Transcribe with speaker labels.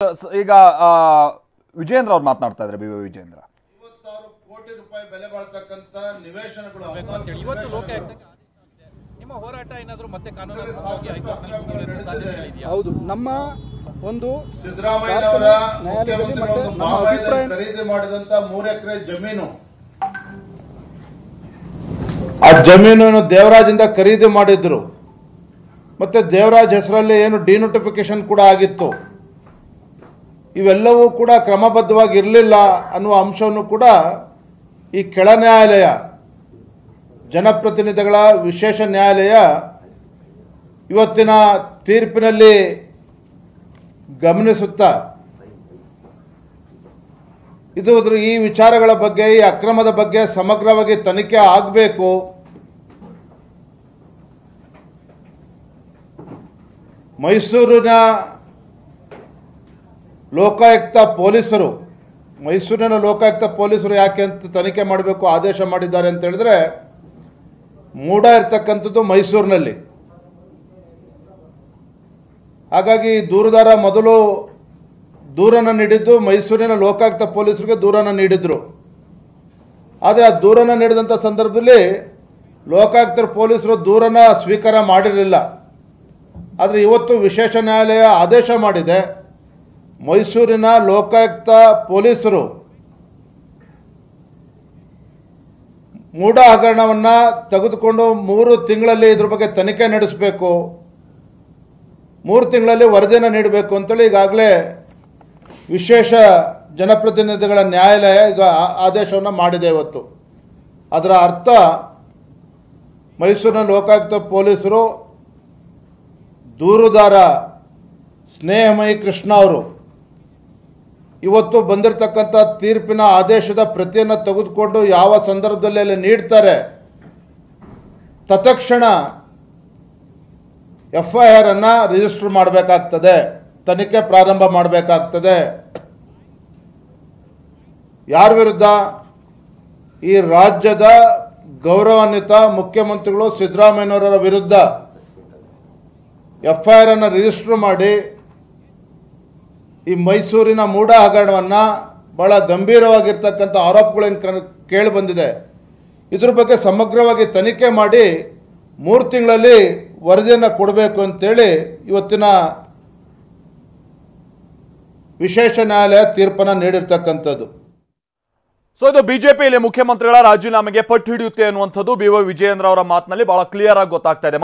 Speaker 1: ಈಗ ವಿಜೇಂದ್ರ ಅವರು ಮಾತನಾಡ್ತಾ ಇದ್ದಾರೆ ಬಿ.ವೈ. ವಿಜೇಂದ್ರ
Speaker 2: 56 ಕೋಟಿ ರೂಪಾಯಿ ಬೆಲೆ ಬಾಳ್ತಕ್ಕಂತ ನಿವೇಶನಗಳು
Speaker 3: ಇವತ್ತು ಲೋಕಾಯುಕ್ತಕ್ಕೆ ನಿಮ್ಮ ಹೋರಾಟ ಏನಾದರೂ ಮತ್ತೆ ಕಾನೂನಾತ್ಮಕವಾಗಿ
Speaker 4: ಹೌದು ನಮ್ಮ ಒಂದು
Speaker 2: ಸಿದ್ದರಾಮಯ್ಯನವರ ಮುಖ್ಯಮಂತ್ರಿಗಳು ಮಾವಾಯದಲ್ಲಿ ಖರೀದಿ ಮಾಡಿದಂತ 3 ಎಕರೆ ಜಮೀನು ಆ ಜಮೀನನ್ನು ದೇವರಾಜಿಂದ ಖರೀದಿ ಮಾಡಿದ್ರು ಮತ್ತೆ ದೇವರಾಜ್ ಹೆಸರಲ್ಲಿ ಏನು ಡಿನೋಟಿಫಿಕೇಶನ್ ಕೂಡ ಆಗಿತ್ತು. ಇವೆಲ್ಲವೂ ಕೂಡ ಕ್ರಮಬದ್ಧವಾಗಿ ಇರಲಿಲ್ಲ ಅನ್ನುವ ಅಂಶವನ್ನು ಕೂಡ ಈ ಕೆಳ ನ್ಯಾಯಾಲಯ ಜನಪ್ರತಿನಿಧಿಗಳ ವಿಶೇಷ ನ್ಯಾಯಾಲಯ ಇವತ್ತಿನ ತೀರ್ಪಿನಲ್ಲಿ ಗಮನಿಸುತ್ತಾ ಈ ವಿಚಾರಗಳ ಬಗ್ಗೆ ಈ ಅಕ್ರಮದ ಬಗ್ಗೆ ಸಮಗ್ರವಾಗಿ ತನಿಖೆ ಆಗಬೇಕು. ಮೈಸೂರಿನ ಲೋಕಾಯುಕ್ತ ಪೊಲೀಸರು ಯಾಕೆ ಅಂತ ತನಿಖೆ ಮಾಡಬೇಕು ಆದೇಶ ಮಾಡಿದ್ದಾರೆ ಅಂತ ಹೇಳಿದ್ರೆ, ಮೂಡ ಇರ್ತಕ್ಕಂಥದ್ದು ಮೈಸೂರಿನಲ್ಲಿ. ಹಾಗಾಗಿ ದೂರುದಾರ ಮೊದಲು ದೂರನ್ನು ನೀಡಿದ್ದು ಮೈಸೂರಿನ ಲೋಕಾಯುಕ್ತ ಪೊಲೀಸರಿಗೆ ದೂರನ್ನು ನೀಡಿದ್ರು. ಆದರೆ ಆ ದೂರನ್ನು ನೀಡಿದಂಥ ಸಂದರ್ಭದಲ್ಲಿ ಲೋಕಾಯುಕ್ತರ ಪೊಲೀಸರು ದೂರನ್ನು ಸ್ವೀಕಾರ ಮಾಡಿರಲಿಲ್ಲ. ಆದರೆ ಇವತ್ತು ವಿಶೇಷ ನ್ಯಾಯಾಲಯ ಆದೇಶ ಮಾಡಿದೆ, ಮೈಸೂರಿನ ಲೋಕಾಯುಕ್ತ ಪೊಲೀಸರು ಮೂಡ ಹಗರಣವನ್ನು ತೆಗೆದುಕೊಂಡು 3 ತಿಂಗಳಲ್ಲಿ ಇದ್ರ ಬಗ್ಗೆ ತನಿಖೆ ನಡೆಸಬೇಕು, 3 ತಿಂಗಳಲ್ಲಿ ವರದಿಯನ್ನು ನೀಡಬೇಕು ಅಂತೇಳಿ ಈಗಾಗಲೇ ವಿಶೇಷ ಜನಪ್ರತಿನಿಧಿಗಳ ನ್ಯಾಯಾಲಯ ಈಗ ಆದೇಶವನ್ನು ಮಾಡಿದೆ ಇವತ್ತು. ಅದರ ಅರ್ಥ ಮೈಸೂರಿನ ಲೋಕಾಯುಕ್ತ ಪೊಲೀಸರು ದೂರುದಾರ ಸ್ನೇಹಮಯಿ ಕೃಷ್ಣ ಅವರು ಇವತ್ತು ಬಂದಿರತಕ್ಕಂಥ ತೀರ್ಪಿನ ಆದೇಶದ ಪ್ರತಿಯನ್ನು ತೆಗೆದುಕೊಂಡು ಯಾವ ಸಂದರ್ಭದಲ್ಲಿ ಅಲ್ಲಿ ನೀಡ್ತಾರೆ ತತ್ಕ್ಷಣ FIR ಅನ್ನು ರಿಜಿಸ್ಟರ್ ಮಾಡಬೇಕಾಗ್ತದೆ, ತನಿಖೆ ಪ್ರಾರಂಭ ಮಾಡಬೇಕಾಗ್ತದೆ. ಯಾರ ವಿರುದ್ಧ? ಈ ರಾಜ್ಯದ ಗೌರವಾನ್ವಿತ ಮುಖ್ಯಮಂತ್ರಿಗಳು ಸಿದ್ದರಾಮಯ್ಯನವರ ವಿರುದ್ಧ FIR ಅನ್ನು ರಿಜಿಸ್ಟರ್ ಮಾಡಿ ಈ ಮೈಸೂರಿನ ಮೂಡ ಹಗರಣವನ್ನು ಬಹಳ ಗಂಭೀರವಾಗಿರ್ತಕ್ಕಂಥ ಆರೋಪಗಳೇನು ಕೇಳಿ ಬಂದಿದೆ, ಇದ್ರ ಬಗ್ಗೆ ಸಮಗ್ರವಾಗಿ ತನಿಖೆ ಮಾಡಿ 3 ತಿಂಗಳಲ್ಲಿ ವರದಿಯನ್ನು ಕೊಡಬೇಕು ಅಂತೇಳಿ ಇವತ್ತಿನ ವಿಶೇಷ ನ್ಯಾಯಾಲಯ ತೀರ್ಪನ್ನು ನೀಡಿರ್ತಕ್ಕಂಥದ್ದು.
Speaker 1: ಸೊ ಇದು ಬಿಜೆಪಿಯಲ್ಲಿ ಮುಖ್ಯಮಂತ್ರಿಗಳ ರಾಜೀನಾಮೆಗೆ ಪಟ್ಟು ಹಿಡಿಯುತ್ತೆ ಅನ್ನುವಂಥದ್ದು ಬಿ.ವೈ. ವಿಜೇಂದ್ರ ಅವರ ಮಾತಿನಲ್ಲಿ ಬಹಳ ಕ್ಲಿಯರ್ ಆಗಿ ಗೊತ್ತಾಗ್ತಾ ಇದೆ.